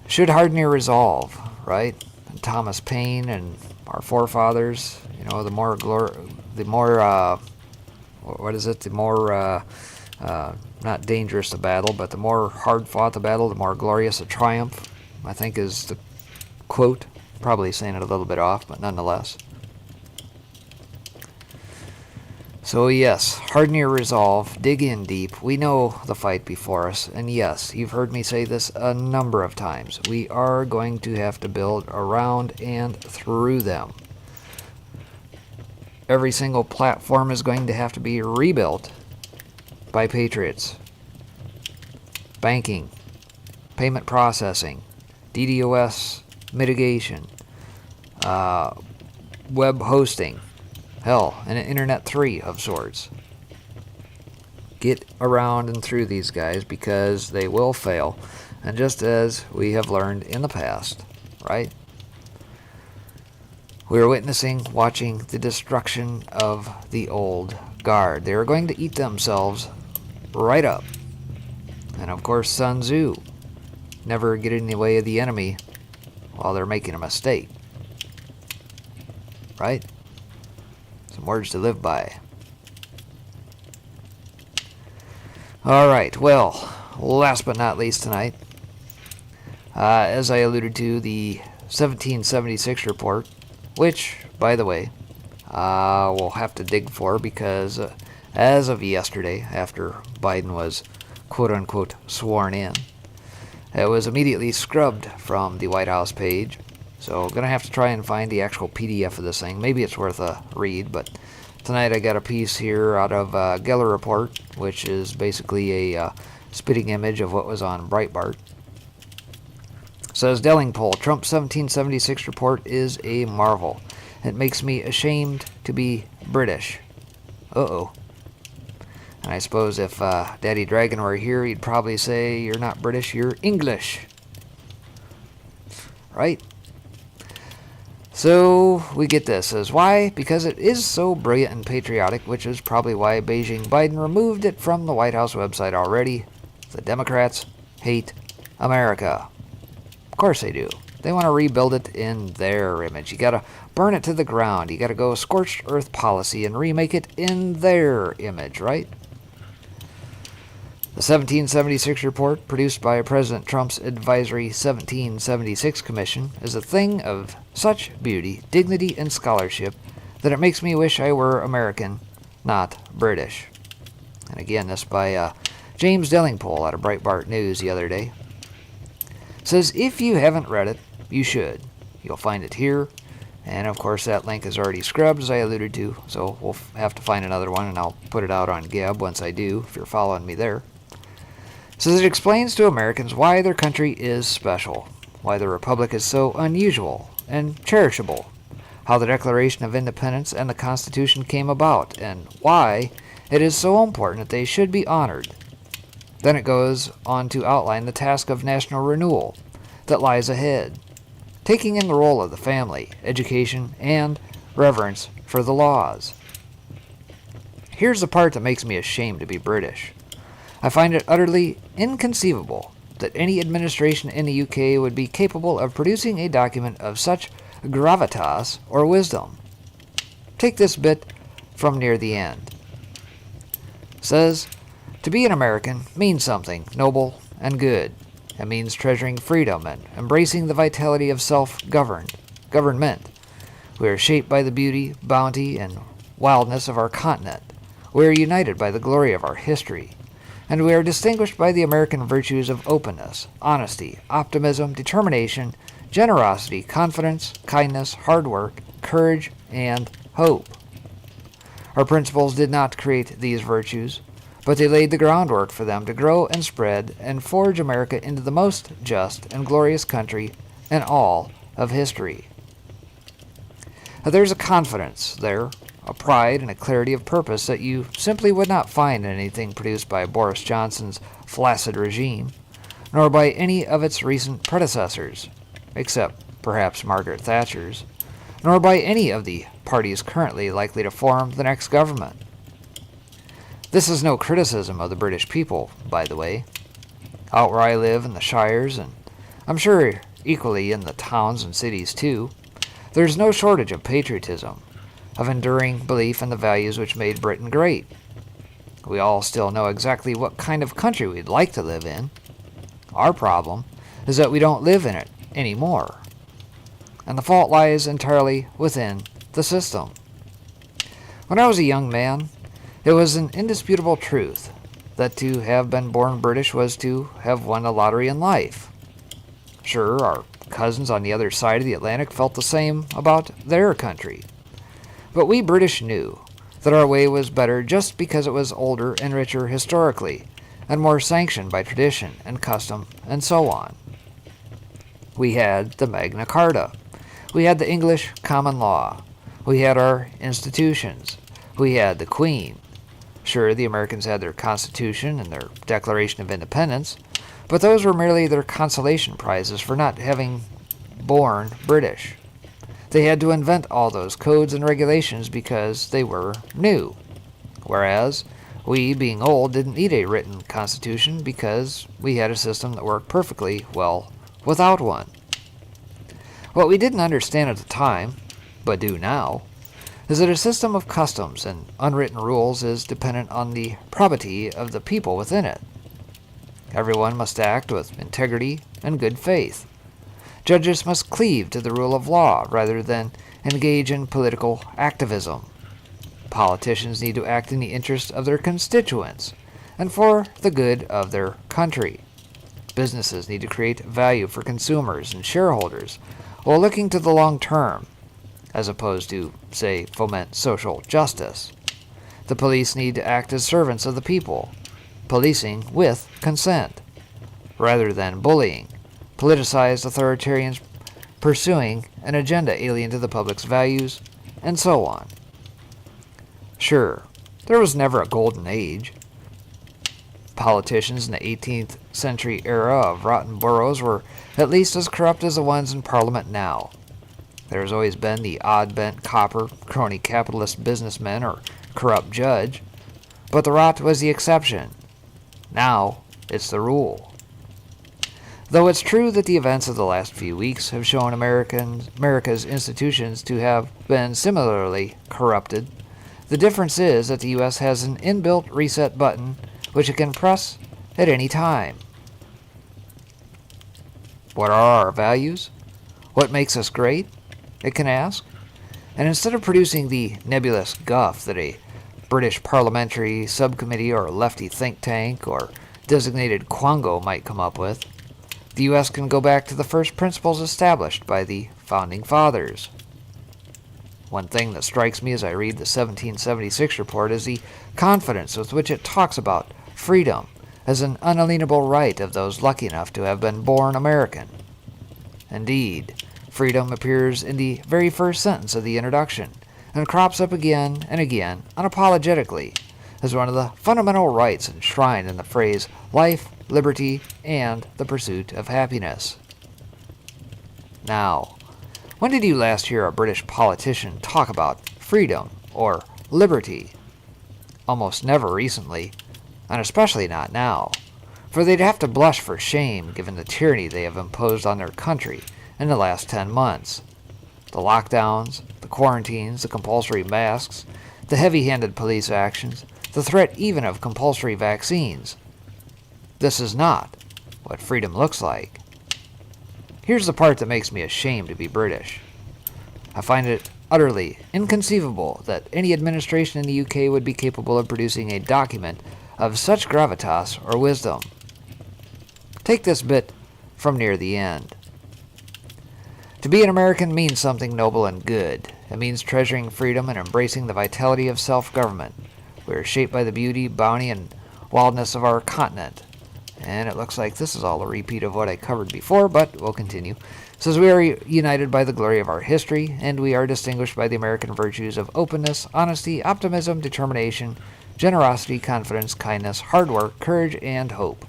should harden your resolve, right? And Thomas Paine and our forefathers, you know, the more not dangerous the battle, but the more hard fought the battle, the more glorious the triumph, I think is the quote. Probably saying it a little bit off, but nonetheless. So yes, harden your resolve, dig in deep. We know the fight before us, and yes, you've heard me say this a number of times. We are going to have to build around and through them. Every single platform is going to have to be rebuilt by patriots. Banking, payment processing, DDoS mitigation, web hosting, hell, an Internet 3 of sorts. Get around and through these guys because they will fail. And just as we have learned in the past, right? We are watching the destruction of the old guard. They are going to eat themselves right up. And of course, Sun Tzu, never get in the way of the enemy while they're making a mistake. Right? Some words to live by. Alright, well, last but not least tonight, as I alluded to, the 1776 report, which, by the way, we'll have to dig for because as of yesterday, after Biden was quote-unquote sworn in, it was immediately scrubbed from the White House page. So I'm going to have to try and find the actual PDF of this thing. Maybe it's worth a read, but tonight I got a piece here out of Geller Report, which is basically a spitting image of what was on Breitbart. Says Delling poll, Trump's 1776 report is a marvel. It makes me ashamed to be British. Uh-oh. And I suppose if Daddy Dragon were here, he'd probably say, you're not British, you're English. Right? So we get this as why? Because it is so brilliant and patriotic, which is probably why Biden removed it from the White House website already. The Democrats hate America. Of course they do. They want to rebuild it in their image. You got to burn it to the ground. You got to go scorched earth policy and remake it in their image, right? The 1776 report, produced by President Trump's advisory 1776 Commission, is a thing of such beauty, dignity, and scholarship that it makes me wish I were American, not British. And again, this by James Dellingpole out of Breitbart News the other day. It says, if you haven't read it, you should. You'll find it here. And of course, that link is already scrubbed, as I alluded to, so we'll have to find another one, and I'll put it out on Gab once I do, if you're following me there. It says it explains to Americans why their country is special, why the Republic is so unusual and cherishable, how the Declaration of Independence and the Constitution came about, and why it is so important that they should be honored. Then it goes on to outline the task of national renewal that lies ahead, taking in the role of the family, education, and reverence for the laws. Here's the part that makes me ashamed to be British. I find it utterly inconceivable that any administration in the UK would be capable of producing a document of such gravitas or wisdom. Take this bit from near the end. It says, to be an American means something noble and good. It means treasuring freedom and embracing the vitality of self-government. We are shaped by the beauty, bounty, and wildness of our continent. We are united by the glory of our history. And we are distinguished by the American virtues of openness, honesty, optimism, determination, generosity, confidence, kindness, hard work, courage, and hope. Our principles did not create these virtues, but they laid the groundwork for them to grow and spread and forge America into the most just and glorious country in all of history. Now, there's a confidence there, a pride and a clarity of purpose that you simply would not find in anything produced by Boris Johnson's flaccid regime, nor by any of its recent predecessors, except perhaps Margaret Thatcher's, nor by any of the parties currently likely to form the next government. This is no criticism of the British people, by the way. Out where I live in the shires, and I'm sure equally in the towns and cities too, there's no shortage of patriotism, of enduring belief in the values which made Britain great. We all still know exactly what kind of country we'd like to live in. Our problem is that we don't live in it anymore. And the fault lies entirely within the system. When I was a young man, it was an indisputable truth that to have been born British was to have won the lottery in life. Sure, our cousins on the other side of the Atlantic felt the same about their country. But we British knew that our way was better just because it was older and richer historically, and more sanctioned by tradition and custom and so on. We had the Magna Carta. We had the English common law. We had our institutions. We had the Queen. Sure, the Americans had their Constitution and their Declaration of Independence, but those were merely their consolation prizes for not having born British. They had to invent all those codes and regulations because they were new. Whereas, we, being old, didn't need a written constitution because we had a system that worked perfectly well without one. What we didn't understand at the time, but do now, is that a system of customs and unwritten rules is dependent on the probity of the people within it. Everyone must act with integrity and good faith. Judges must cleave to the rule of law rather than engage in political activism. Politicians need to act in the interest of their constituents and for the good of their country. Businesses need to create value for consumers and shareholders while looking to the long term, as opposed to, say, foment social justice. The police need to act as servants of the people, policing with consent, rather than bullying, politicized authoritarians pursuing an agenda alien to the public's values, and so on. Sure, there was never a golden age. Politicians in the 18th century era of rotten boroughs were at least as corrupt as the ones in Parliament now. There has always been the odd-bent copper, crony capitalist businessman or corrupt judge, but the rot was the exception. Now it's the rule. Though it's true that the events of the last few weeks have shown America's institutions to have been similarly corrupted, the difference is that the U.S. has an inbuilt reset button which it can press at any time. What are our values? What makes us great? It can ask. And instead of producing the nebulous guff that a British parliamentary subcommittee or lefty think tank or designated quango might come up with, the U.S. can go back to the first principles established by the Founding Fathers. One thing that strikes me as I read the 1776 report is the confidence with which it talks about freedom as an unalienable right of those lucky enough to have been born American. Indeed, freedom appears in the very first sentence of the introduction, and crops up again and again, unapologetically, as one of the fundamental rights enshrined in the phrase life, liberty, and the pursuit of happiness. Now, when did you last hear a British politician talk about freedom or liberty? Almost never recently, and especially not now, for they'd have to blush for shame given the tyranny they have imposed on their country in the last 10 months. The lockdowns, the quarantines, the compulsory masks, the heavy-handed police actions, the threat even of compulsory vaccines. This is not what freedom looks like. Here's the part that makes me ashamed to be British. I find it utterly inconceivable that any administration in the UK would be capable of producing a document of such gravitas or wisdom. Take this bit from near the end. To be an American means something noble and good. It means treasuring freedom and embracing the vitality of self-government. We are shaped by the beauty, bounty, and wildness of our continent. And it looks like this is all a repeat of what I covered before, but we'll continue. It says we are united by the glory of our history, and we are distinguished by the American virtues of openness, honesty, optimism, determination, generosity, confidence, kindness, hard work, courage, and hope.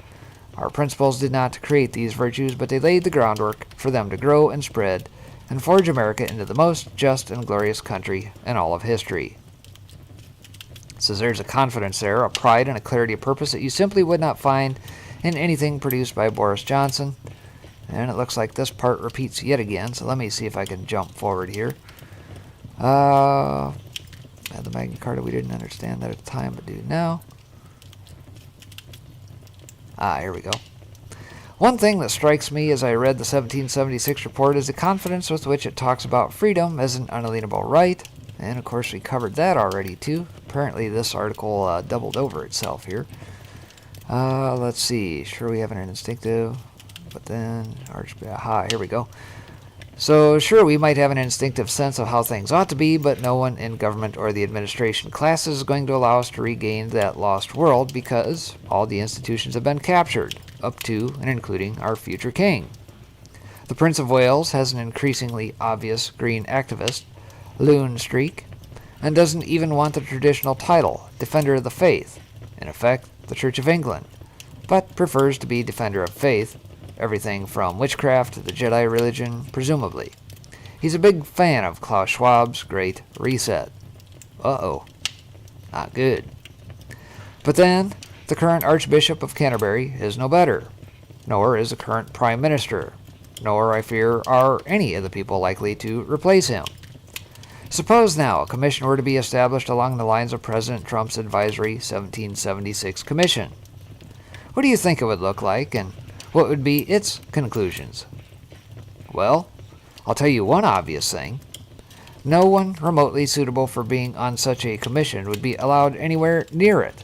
Our principles did not create these virtues, but they laid the groundwork for them to grow and spread and forge America into the most just and glorious country in all of history. It says there's a confidence there, a pride, and a clarity of purpose that you simply would not find in anything produced by Boris Johnson. And it looks like this part repeats yet again, so let me see if I can jump forward here. The Magna Carta, we didn't understand that at the time, but do now. Here we go. One thing that strikes me as I read the 1776 report is the confidence with which it talks about freedom as an unalienable right. And of course we covered that already too. Apparently this article doubled over itself here. Let's see. Sure, we have an instinctive, but then here we go. So sure, we might have an instinctive sense of how things ought to be, but no one in government or the administration classes is going to allow us to regain that lost world because all the institutions have been captured, up to and including our future king. The Prince of Wales has an increasingly obvious green activist loon streak and doesn't even want the traditional title, Defender of the Faith, in effect, the Church of England, but prefers to be Defender of Faith, everything from witchcraft to the Jedi religion, presumably. He's a big fan of Klaus Schwab's Great Reset. Uh-oh. Not good. But then, the current Archbishop of Canterbury is no better, nor is the current Prime Minister, nor, I fear, are any of the people likely to replace him. Suppose now a commission were to be established along the lines of President Trump's advisory 1776 commission. What do you think it would look like, and what would be its conclusions? Well, I'll tell you one obvious thing. No one remotely suitable for being on such a commission would be allowed anywhere near it.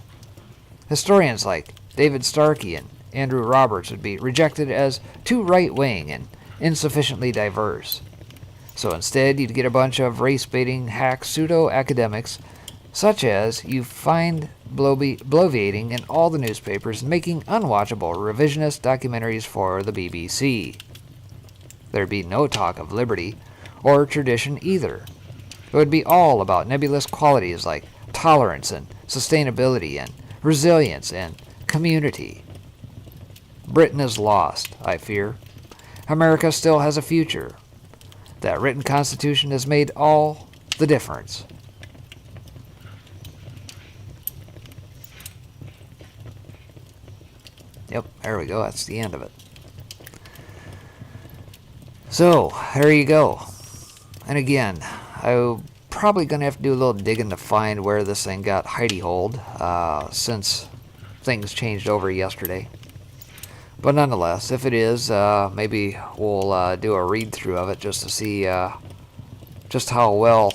Historians like David Starkey and Andrew Roberts would be rejected as too right-wing and insufficiently diverse. So instead, you'd get a bunch of race-baiting hack pseudo-academics, such as you find bloviating in all the newspapers and making unwatchable revisionist documentaries for the BBC. There'd be no talk of liberty or tradition either. It would be all about nebulous qualities like tolerance and sustainability and resilience and community. Britain is lost, I fear. America still has a future. That written constitution has made all the difference. Yep, there we go. That's the end of it. So, there you go. And again, I'm probably going to have to do a little digging to find where this thing got hidey-holed, since things changed over yesterday. But nonetheless, if it is, maybe we'll do a read-through of it just to see just how well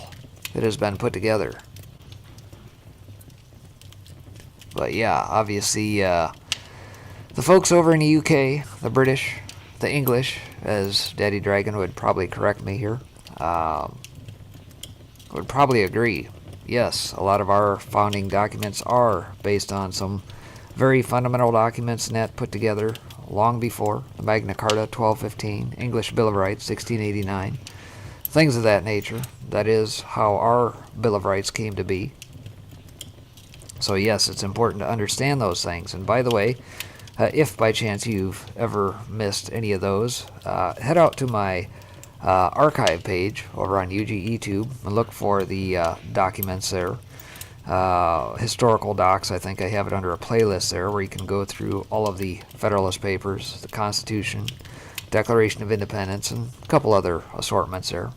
it has been put together. But yeah, obviously, the folks over in the UK, the British, the English, as Daddy Dragon would probably correct me here, would probably agree. Yes, a lot of our founding documents are based on some very fundamental documents Nat put together long before the Magna Carta 1215, English Bill of Rights 1689, things of that nature. That is how our Bill of Rights came to be. So yes, it's important to understand those things. And by the way, if by chance you've ever missed any of those, head out to my archive page over on YouTube and look for the documents there. Historical docs, I think I have it under a playlist there where you can go through all of the Federalist Papers, the Constitution, Declaration of Independence, and a couple other assortments there.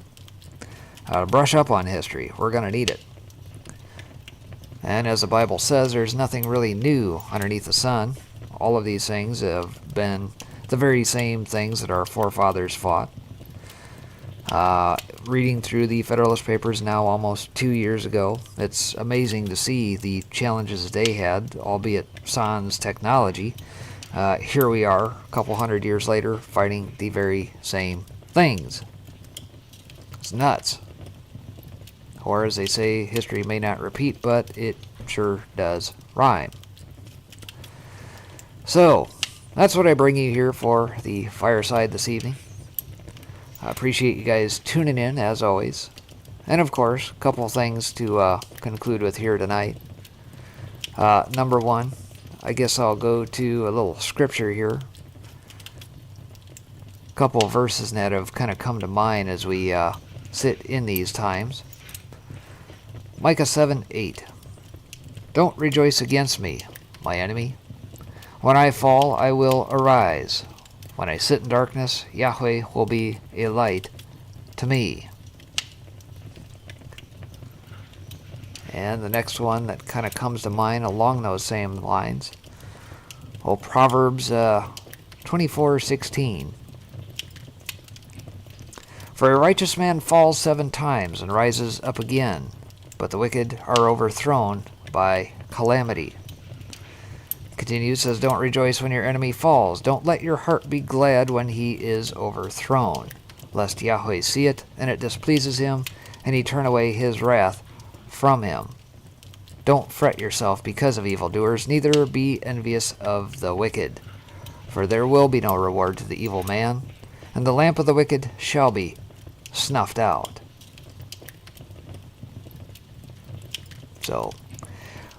Brush up on history. We're going to need it. And as the Bible says, there's nothing really new underneath the sun. All of these things have been the very same things that our forefathers fought. Reading through the Federalist Papers now almost 2 years ago, it's amazing to see the challenges they had, albeit sans technology. Here we are, a couple hundred years later, fighting the very same things. It's nuts. Or as they say, history may not repeat, but it sure does rhyme. So, that's what I bring you here for the fireside this evening. I appreciate you guys tuning in, as always. And of course, a couple things to conclude with here tonight. Number one, I guess I'll go to a little scripture here. A couple of verses that have kind of come to mind as we sit in these times. Micah 7:8. Don't rejoice against me, my enemy. When I fall, I will arise. When I sit in darkness, Yahweh will be a light to me. And the next one that kind of comes to mind along those same lines, Proverbs 24:16. For a righteous man falls 7 times and rises up again, but the wicked are overthrown by calamity. Continues, says, don't rejoice when your enemy falls. Don't let your heart be glad when he is overthrown, lest Yahweh see it, and it displeases him, and he turn away his wrath from him. Don't fret yourself because of evildoers, neither be envious of the wicked. For there will be no reward to the evil man, and the lamp of the wicked shall be snuffed out. So,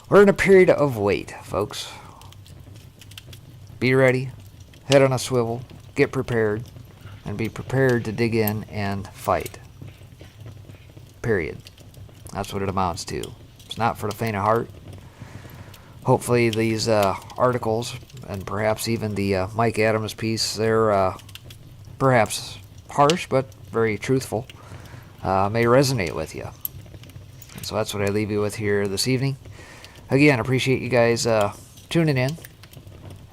we're in a period of wait, folks. Be ready, head on a swivel, get prepared, and be prepared to dig in and fight. Period. That's what it amounts to. It's not for the faint of heart. Hopefully these articles, and perhaps even the Mike Adams piece, they're perhaps harsh but very truthful, may resonate with you. And so that's what I leave you with here this evening. Again, appreciate you guys tuning in,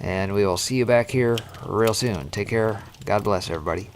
and we will see you back here real soon. Take care. God bless everybody.